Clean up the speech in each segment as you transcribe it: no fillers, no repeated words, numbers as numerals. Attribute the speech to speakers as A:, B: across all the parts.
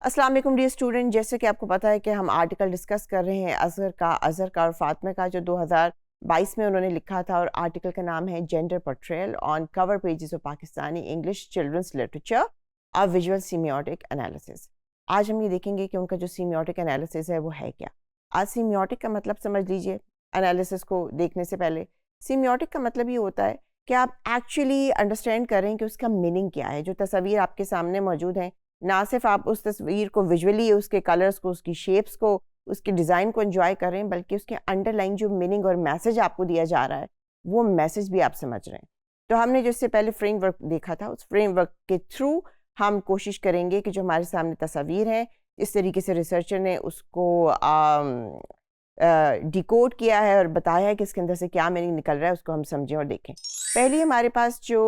A: अस्सलाम वालेकुम dear student. जैसे कि आपको पता है कि हम आर्टिकल डिस्कस कर रहे हैं अज़हर का और फातिमा का, जो 2022 में उन्होंने लिखा था, और आर्टिकल का नाम है gender portrayal on cover pages of Pakistani English children's literature a visual semiotic analysis. आज हम ये देखेंगे कि उनका जो सीमियोटिक एनालिसिस है वो है क्या। आज सीमियोटिक का मतलब समझ लीजिए, एनालिसिस को देखने से पहले सीमियोटिक का मतलब ये होता है कि आप एक्चुअली अंडरस्टैंड करें कि उसका मीनिंग क्या है। जो तस्वीर आपके सामने मौजूद हैं, ना सिर्फ आप उस तस्वीर को विजुअली, उसके कलर्स को, उसकी शेप्स को, उसके डिज़ाइन को एंजॉय कर रहे हैं, बल्कि उसके अंडरलाइन जो मीनिंग और मैसेज आपको दिया जा रहा है, वो मैसेज भी आप समझ रहे हैं। तो हमने जो इससे पहले फ्रेमवर्क देखा था, उस फ्रेमवर्क के थ्रू हम कोशिश करेंगे कि जो हमारे सामने तस्वीर है, इस तरीके से रिसर्चर ने उसको डिकोड किया है और बताया है कि इसके अंदर से क्या मीनिंग निकल रहा है, उसको हम समझें और देखें। पहली हमारे पास जो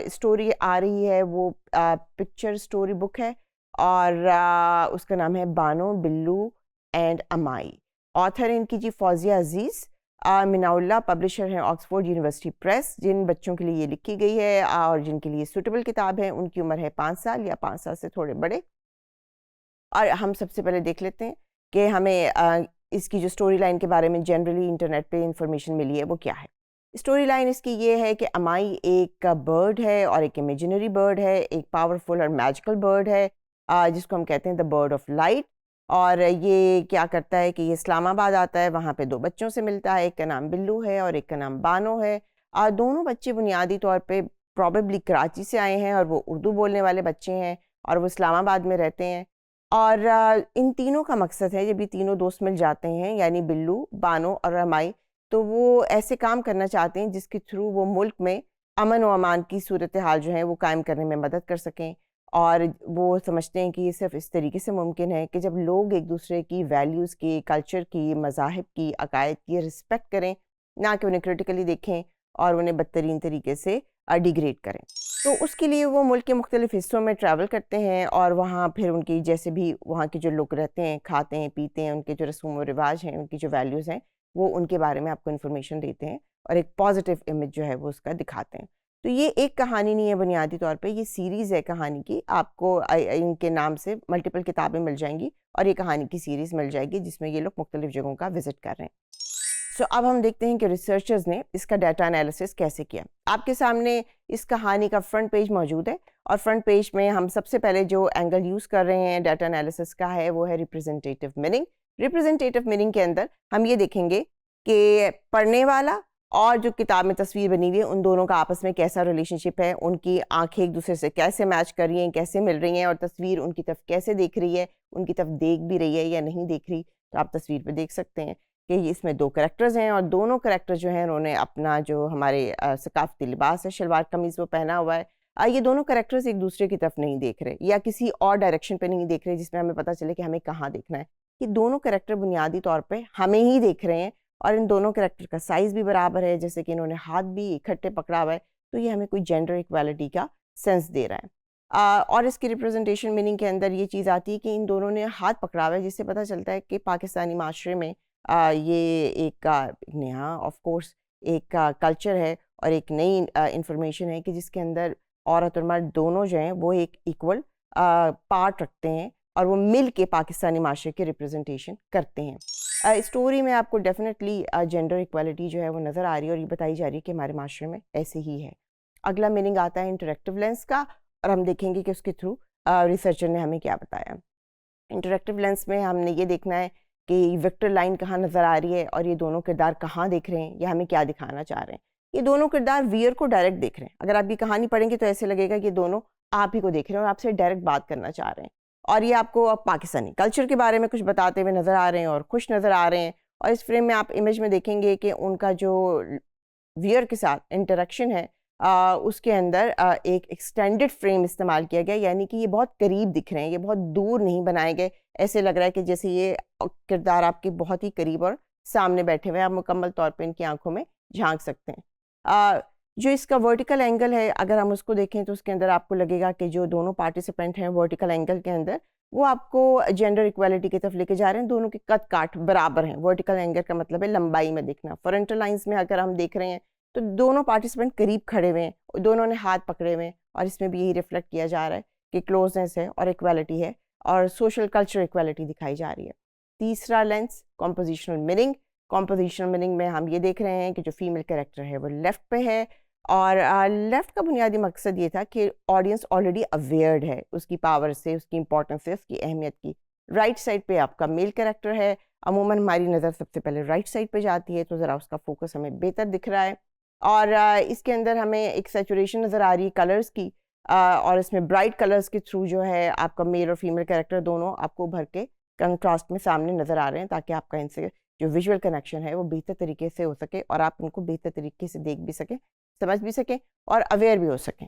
A: स्टोरी आ रही है वो पिक्चर स्टोरी बुक है, और उसका नाम है Bano, Billu and Amai. Author इनकी जी फौजिया अजीज़, मिनाउल्लाह। पब्लिशर हैं ऑक्सफोर्ड यूनिवर्सिटी प्रेस। जिन बच्चों के लिए ये लिखी गई है और जिनके लिए सूटेबल किताब है, उनकी उम्र है 5 साल या 5 साल से थोड़े बड़े। और हम सबसे पहले देख लेते हैं कि हमें इसकी जो स्टोरी लाइन के बारे में जनरली इंटरनेट पे इंफॉर्मेशन मिली है वो क्या है। स्टोरी लाइन इसकी ये है कि अमाई एक बर्ड है और एक इमेजिनरी बर्ड है, एक पावरफुल और मैजिकल बर्ड है, जिसको हम कहते हैं द बर्ड ऑफ लाइट। और ये क्या करता है कि ये इस्लामाबाद आता है, वहाँ पे 2 बच्चों से मिलता है, एक का नाम बिल्लू है और एक का नाम बानो है। दोनों बच्चे बुनियादी तौर पे प्रॉबेबली कराची से आए हैं और वो उर्दू बोलने वाले बच्चे हैं और वो इस्लामाबाद में रहते हैं। और इन तीनों का मकसद है, जब ये तीनों दोस्त मिल जाते हैं, यानी बिल्लू, बानो और रमाई, तो वो ऐसे काम करना चाहते हैं जिसके थ्रू वो मुल्क में अमन व अमान की सूरत हाल जो है वो कायम करने में मदद कर सकें। और वो समझते हैं कि ये सिर्फ इस तरीके से मुमकिन है कि जब लोग एक दूसरे की वैल्यूज़ की, कल्चर की, मज़ाहिब की, अकायद की रिस्पेक्ट करें, ना कि उन्हें क्रिटिकली देखें और उन्हें बदतरीन तरीके से डिग्रेड करें। तो उसके लिए वो मुल्क के मुख्तलिफ़ हिस्सों में ट्रैवल करते हैं और वहाँ फिर उनकी, जैसे भी वहाँ के जो लोग रहते हैं, खाते हैं, पीते हैं, उनके जो रस्म व रिवाज हैं, उनकी जो वैल्यूज़ हैं, वो उनके बारे में आपको इन्फॉर्मेशन देते हैं और एक पॉजिटिव इमेज जो है वो उसका दिखाते हैं। तो ये एक कहानी नहीं है बुनियादी तौर पे, ये सीरीज़ है कहानी की। आपको इनके नाम से मल्टीपल किताबें मिल जाएंगी और ये कहानी की सीरीज़ मिल जाएगी जिसमें ये लोग मुख्तलिफ़ जगहों का विज़िट कर रहे हैं। सो अब हम देखते हैं कि रिसर्चर्स ने इसका डाटा एनालिसिस कैसे किया। आपके सामने इस कहानी का फ्रंट पेज मौजूद है और फ्रंट पेज में हम सबसे पहले जो एंगल यूज़ कर रहे हैं डाटा एनालिसिस का है वो है रिप्रेजेंटेटिव मीनिंग। रिप्रेजेंटेटिव मीनिंग के अंदर हम ये देखेंगे कि पढ़ने वाला और जो किताब में तस्वीर बनी हुई है उन दोनों का आपस में कैसा रिलेशनशिप है, उनकी आंखें एक दूसरे से कैसे मैच कर रही हैं, कैसे मिल रही हैं, और तस्वीर उनकी तरफ कैसे देख रही है, उनकी तरफ देख भी रही है या नहीं देख रही। तो आप तस्वीर पे देख सकते हैं कि इसमें 2 कैरेक्टर्स हैं और दोनों कैरेक्टर जो हैं उन्होंने अपना जो हमारे सकाफ़ती लिबास है, शलवार कमीज़ वो पहना हुआ है। ये दोनों कैरेक्टर्स एक दूसरे की तरफ नहीं देख रहे या किसी और डायरेक्शन पे नहीं देख रहे जिसमें हमें पता चले कि हमें कहाँ देखना है। ये दोनों कैरेक्टर बुनियादी तौर पे हमें ही देख रहे हैं और इन दोनों कैरेक्टर का साइज़ भी बराबर है, जैसे कि इन्होंने हाथ भी इकट्ठे पकड़ा हुआ है, तो ये हमें कोई जेंडर इक्वालिटी का सेंस दे रहा है। और इसकी रिप्रेजेंटेशन मीनिंग के अंदर ये चीज़ आती है कि इन दोनों ने हाथ पकड़ा हुआ है, जिससे पता चलता है कि पाकिस्तानी माशरे में ये एक नया ऑफ कोर्स एक कल्चर है और एक नई इंफॉर्मेशन है कि जिसके अंदर औरत और मर्द दोनों जो हैं वो एक इक्वल पार्ट रखते हैं और वो मिल के पाकिस्तानी माशरे के रिप्रेजेंटेशन करते हैं। स्टोरी में आपको डेफिनेटली जेंडर इक्वालिटी जो है वो नज़र आ रही है और ये बताई जा रही है कि हमारे माशरे में ऐसे ही है। अगला मीनिंग आता है इंटरेक्टिव लेंस का, और हम देखेंगे कि उसके थ्रू रिसर्चर ने हमें क्या बताया। इंटरेक्टिव लेंस में हमने ये देखना है कि विक्टर लाइन कहाँ नज़र आ रही है और ये दोनों किरदार कहाँ देख रहे हैं या हमें क्या दिखाना चाह रहे हैं। ये दोनों किरदार वियर को डायरेक्ट देख रहे हैं। अगर आप ये कहानी पढ़ेंगे तो ऐसे लगेगा कि दोनों आप ही को देख रहे हैं और आपसे डायरेक्ट बात करना चाह रहे हैं, और ये आपको अब पाकिस्तानी कल्चर के बारे में कुछ बताते हुए नज़र आ रहे हैं और खुश नज़र आ रहे हैं। और इस फ्रेम में आप इमेज में देखेंगे कि उनका जो वियर के साथ इंटरेक्शन है, उसके अंदर एक एक्सटेंडेड फ्रेम इस्तेमाल किया गया, यानी कि ये बहुत करीब दिख रहे हैं, ये बहुत दूर नहीं बनाए गए। ऐसे लग रहा है कि जैसे ये किरदार आपके बहुत ही करीब और सामने बैठे हुए हैं, आप मुकम्मल तौर पे इनकी आंखों में झांक सकते हैं। जो इसका वर्टिकल एंगल है, अगर हम उसको देखें तो उसके अंदर आपको लगेगा कि जो दोनों पार्टिसिपेंट हैं वर्टिकल एंगल के अंदर, वो आपको जेंडर इक्वालिटी की तरफ लेके जा रहे हैं। दोनों के कद काठ बराबर हैं। वर्टिकल एंगल का मतलब है लंबाई में देखना। फ्रंटल लाइंस में अगर हम देख रहे हैं तो दोनों पार्टिसिपेंट करीब खड़े हुए हैं, दोनों ने हाथ पकड़े हुए हैं, और इसमें भी यही रिफ्लेक्ट किया जा रहा है कि क्लोजनेस है और इक्वालिटी है और सोशल कल्चर इक्वालिटी दिखाई जा रही है। तीसरा lens compositional meaning. Compositional meaning में हम ये देख रहे हैं कि जो फीमेल कैरेक्टर है वो लेफ़्ट पे है, और लेफ़्ट का बुनियादी मकसद ये था कि ऑडियंस ऑलरेडी अवेयर्ड है उसकी पावर से, उसकी इंपॉर्टेंस से, उसकी अहमियत की। राइट साइड पे आपका मेल कैरेक्टर है, अमूमन हमारी नज़र सबसे पहले राइट साइड पे जाती है, तो ज़रा उसका फोकस हमें बेहतर दिख रहा है। और इसके अंदर हमें एक सैचुरेशन नज़र आ रही है कलर्स की, और इसमें ब्राइट कलर्स के थ्रू जो है आपका मेल और फीमेल कैरेक्टर दोनों आपको उभर के कंट्रास्ट में सामने नज़र आ रहे हैं, ताकि आपका इनसे जो विजुअल कनेक्शन है वो बेहतर तरीके से हो सके और आप उनको बेहतर तरीके से देख भी सकें, समझ भी सकें और अवेयर भी हो सकें।